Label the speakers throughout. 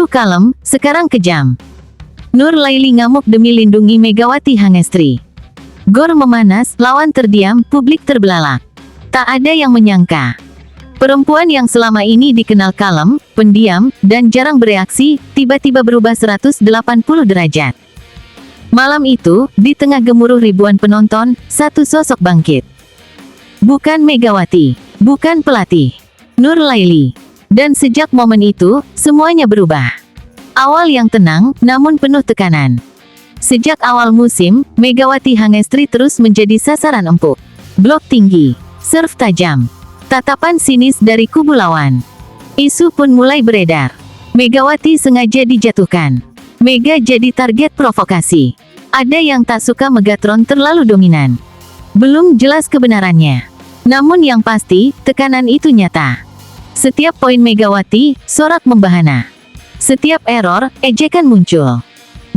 Speaker 1: Dulu kalem, sekarang kejam. Nur Laili ngamuk demi lindungi Megawati Hangestri. Gor memanas, lawan terdiam, publik terbelalak. Tak ada yang menyangka. Perempuan yang selama ini dikenal kalem, pendiam, dan jarang bereaksi, tiba-tiba berubah 180 derajat. Malam itu, di tengah gemuruh ribuan penonton, satu sosok bangkit. Bukan Megawati, bukan pelatih, Nur Laili. Dan sejak momen itu, semuanya berubah. Awal yang tenang, namun penuh tekanan. Sejak awal musim, Megawati Hangestri terus menjadi sasaran empuk. Blok tinggi, serve tajam, tatapan sinis dari kubu lawan. Isu pun mulai beredar. Megawati sengaja dijatuhkan. Mega jadi target provokasi. Ada yang tak suka Megatron terlalu dominan. Belum jelas kebenarannya. Namun yang pasti, tekanan itu nyata. Setiap poin Megawati, sorak membahana. Setiap error, ejekan muncul.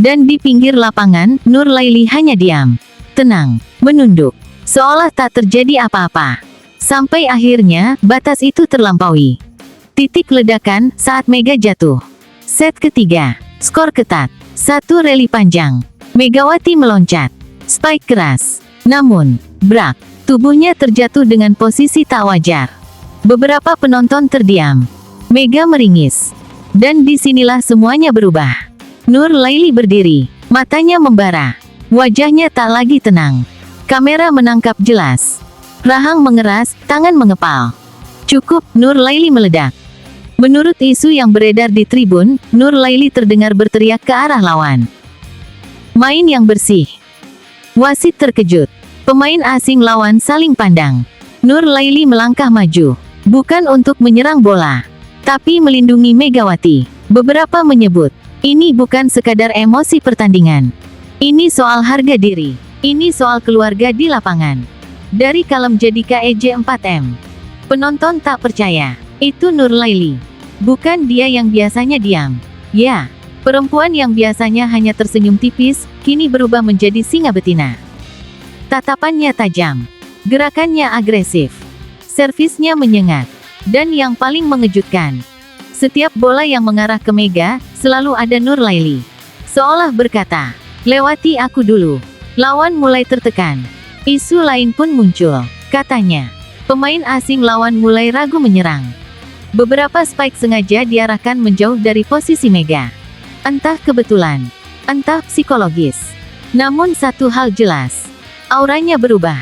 Speaker 1: Dan di pinggir lapangan, Nur Laili hanya diam. Tenang, menunduk. Seolah tak terjadi apa-apa. Sampai akhirnya, batas itu terlampaui. Titik ledakan, saat Mega jatuh. Set ketiga. Skor ketat. Satu rally panjang. Megawati meloncat. Spike keras. Namun, brak. Tubuhnya terjatuh dengan posisi tak wajar. Beberapa penonton terdiam. Mega meringis. Dan disinilah semuanya berubah. Nur Laili berdiri. Matanya membara. Wajahnya tak lagi tenang. Kamera menangkap jelas. Rahang mengeras, tangan mengepal. Cukup, Nur Laili meledak. Menurut isu yang beredar di tribun, Nur Laili terdengar berteriak ke arah lawan. Main yang bersih. Wasit terkejut. Pemain asing lawan saling pandang. Nur Laili melangkah maju. Bukan untuk menyerang bola, tapi melindungi Megawati. Beberapa menyebut, ini bukan sekadar emosi pertandingan. Ini soal harga diri. Ini soal keluarga di lapangan. Dari kalem jadi KEJ 4M. Penonton tak percaya. Itu Nur Laili. Bukan dia yang biasanya diam. Ya, perempuan yang biasanya hanya tersenyum tipis, kini berubah menjadi singa betina. Tatapannya tajam. Gerakannya agresif. Servisnya menyengat. Dan yang paling mengejutkan, setiap bola yang mengarah ke Mega, selalu ada Nur Laili. Seolah berkata, lewati aku dulu. Lawan mulai tertekan. Isu lain pun muncul. Katanya, pemain asing lawan mulai ragu menyerang. Beberapa spike sengaja diarahkan menjauh dari posisi Mega. Entah kebetulan, entah psikologis. Namun satu hal jelas, auranya berubah.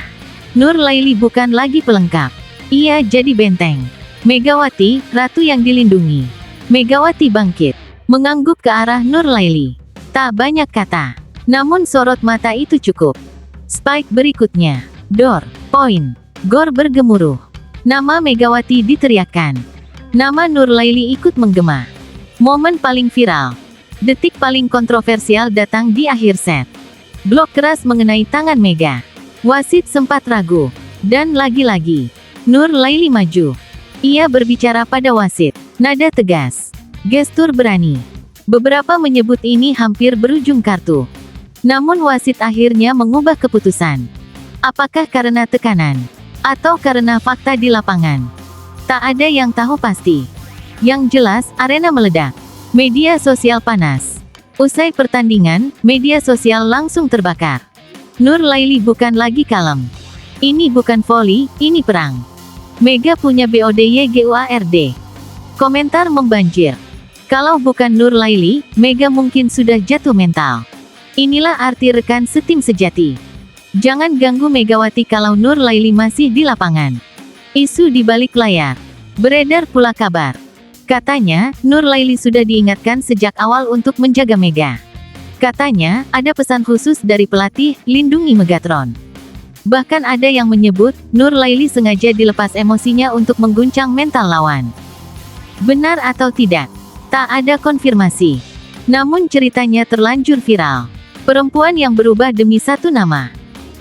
Speaker 1: Nur Laili bukan lagi pelengkap. Ia jadi benteng. Megawati, ratu yang dilindungi. Megawati bangkit. Mengangguk ke arah Nur Laili. Tak banyak kata. Namun sorot mata itu cukup. Spike berikutnya. Door. Point. Gor bergemuruh. Nama Megawati diteriakkan. Nama Nur Laili ikut menggema. Momen paling viral. Detik paling kontroversial datang di akhir set. Blok keras mengenai tangan Mega. Wasit sempat ragu. Dan lagi-lagi, Nur Laili maju. Ia berbicara pada wasit. Nada tegas. Gestur berani. Beberapa menyebut ini hampir berujung kartu. Namun wasit akhirnya mengubah keputusan. Apakah karena tekanan? Atau karena fakta di lapangan? Tak ada yang tahu pasti. Yang jelas, arena meledak. Media sosial panas. Usai pertandingan, media sosial langsung terbakar. Nur Laili bukan lagi kalem. Ini bukan voli, ini perang. Mega punya BODYGUARD. Komentar membanjir. Kalau bukan Nur Laili, Mega mungkin sudah jatuh mental. Inilah arti rekan setim sejati. Jangan ganggu Megawati kalau Nur Laili masih di lapangan. Isu di balik layar. Beredar pula kabar. Katanya, Nur Laili sudah diingatkan sejak awal untuk menjaga Mega. Katanya, ada pesan khusus dari pelatih, lindungi Megatron. Bahkan ada yang menyebut, Nur Laili sengaja dilepas emosinya untuk mengguncang mental lawan. Benar atau tidak? Tak ada konfirmasi. Namun ceritanya terlanjur viral. Perempuan yang berubah demi satu nama.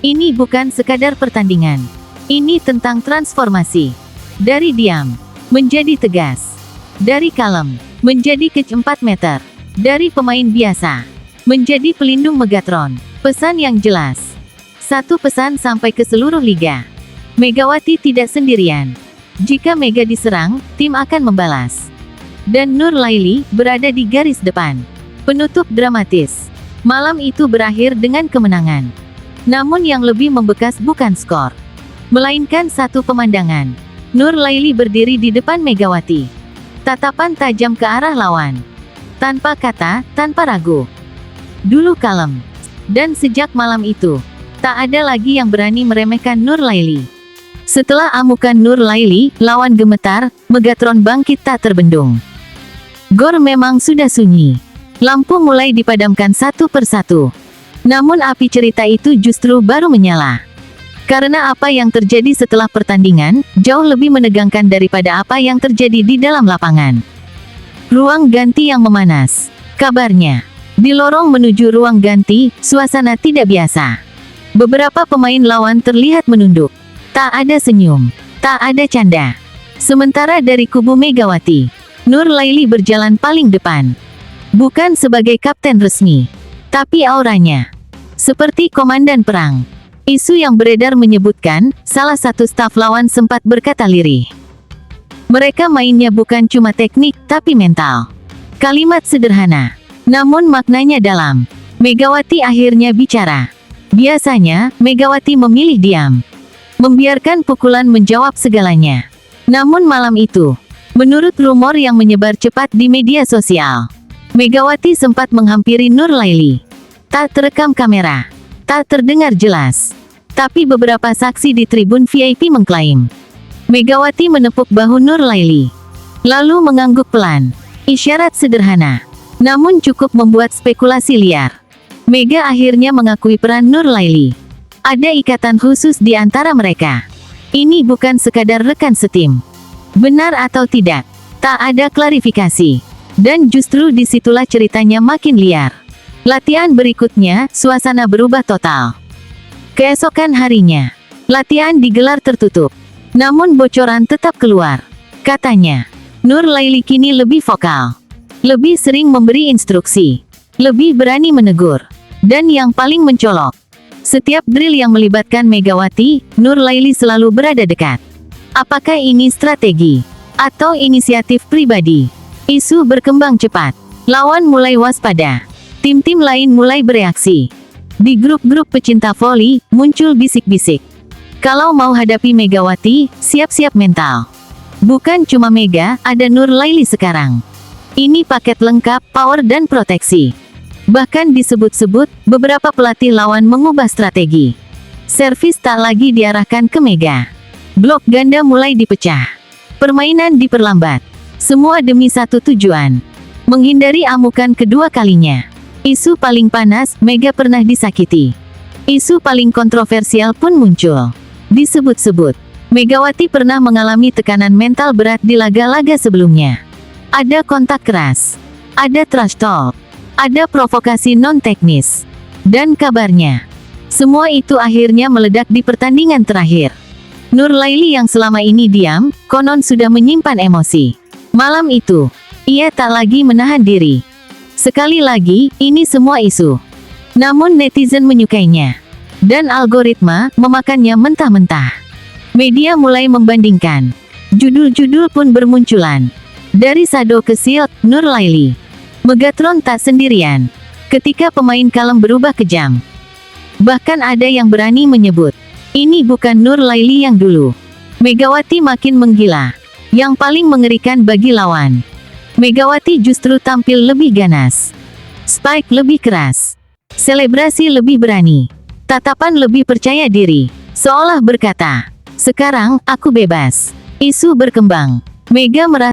Speaker 1: Ini bukan sekadar pertandingan. Ini tentang transformasi. Dari diam, menjadi tegas. Dari kalem, menjadi kej 4 meter. Dari pemain biasa, menjadi pelindung Megatron. Pesan yang jelas. Satu pesan sampai ke seluruh liga. Megawati tidak sendirian. Jika Mega diserang, tim akan membalas. dan Nur Laili berada di garis depan. Penutup dramatis. Malam itu berakhir dengan kemenangan. Namun yang lebih membekas bukan skor, melainkan satu pemandangan. Nur Laili berdiri di depan Megawati. Tatapan tajam ke arah lawan. Tanpa kata, tanpa ragu. Dulu kalem. Dan sejak malam itu, tak ada lagi yang berani meremehkan Nur Laili. Setelah amukan Nur Laili, lawan gemetar, Megatron bangkit tak terbendung. Gor memang sudah sunyi. Lampu mulai dipadamkan satu persatu. Namun api cerita itu justru baru menyala. Karena apa yang terjadi setelah pertandingan, jauh lebih menegangkan daripada apa yang terjadi di dalam lapangan. Ruang ganti yang memanas. Kabarnya, di lorong menuju ruang ganti, suasana tidak biasa. Beberapa pemain lawan terlihat menunduk. Tak ada senyum, tak ada canda. Sementara dari kubu Megawati, Nur Laili berjalan paling depan. Bukan sebagai kapten resmi, tapi auranya seperti komandan perang. Isu yang beredar menyebutkan, salah satu staf lawan sempat berkata lirih. Mereka mainnya bukan cuma teknik, tapi mental. Kalimat sederhana, namun maknanya dalam. Megawati akhirnya bicara. Biasanya, Megawati memilih diam. Membiarkan pukulan menjawab segalanya. Namun malam itu, menurut rumor yang menyebar cepat di media sosial, Megawati sempat menghampiri Nur Laili. Tak terekam kamera, tak terdengar jelas. Tapi beberapa saksi di tribun VIP mengklaim, Megawati menepuk bahu Nur Laili, lalu mengangguk pelan. Isyarat sederhana, namun cukup membuat spekulasi liar. Mega akhirnya mengakui peran Nur Laili. Ada ikatan khusus di antara mereka. Ini bukan sekadar rekan setim. Benar atau tidak, tak ada klarifikasi. Dan justru disitulah ceritanya makin liar. Latihan berikutnya, suasana berubah total. Keesokan harinya, latihan digelar tertutup. Namun bocoran tetap keluar. Katanya, Nur Laili kini lebih vokal. Lebih sering memberi instruksi. Lebih berani menegur. Dan yang paling mencolok, setiap drill yang melibatkan Megawati, Nur Laili selalu berada dekat. Apakah ini strategi? Atau inisiatif pribadi? Isu berkembang cepat. Lawan mulai waspada. Tim-tim lain mulai bereaksi. Di grup-grup pecinta voli, muncul bisik-bisik. Kalau mau hadapi Megawati, siap-siap mental. Bukan cuma Mega, ada Nur Laili sekarang. Ini paket lengkap, power dan proteksi. Bahkan disebut-sebut, beberapa pelatih lawan mengubah strategi. Servis tak lagi diarahkan ke Mega. Blok ganda mulai dipecah. Permainan diperlambat. Semua demi satu tujuan. Menghindari amukan kedua kalinya. Isu paling panas, Mega pernah disakiti. Isu paling kontroversial pun muncul. Disebut-sebut, Megawati pernah mengalami tekanan mental berat di laga-laga sebelumnya. Ada kontak keras. Ada trash talk. Ada provokasi non-teknis. Dan kabarnya, semua itu akhirnya meledak di pertandingan terakhir. Nur Laili yang selama ini diam, konon sudah menyimpan emosi. Malam itu, ia tak lagi menahan diri. Sekali lagi, ini semua isu. Namun netizen menyukainya. Dan algoritma, memakannya mentah-mentah. Media mulai membandingkan. Judul-judul pun bermunculan. Dari Sado ke Shield, Nur Laili. Megatron tak sendirian. Ketika pemain kalem berubah kejam. Bahkan ada yang berani menyebut, ini bukan Nur Laili yang dulu. Megawati makin menggila. Yang paling mengerikan bagi lawan, Megawati justru tampil lebih ganas. Spike lebih keras. Selebrasi lebih berani. Tatapan lebih percaya diri. Seolah berkata, sekarang, aku bebas. Isu berkembang. Mega merasa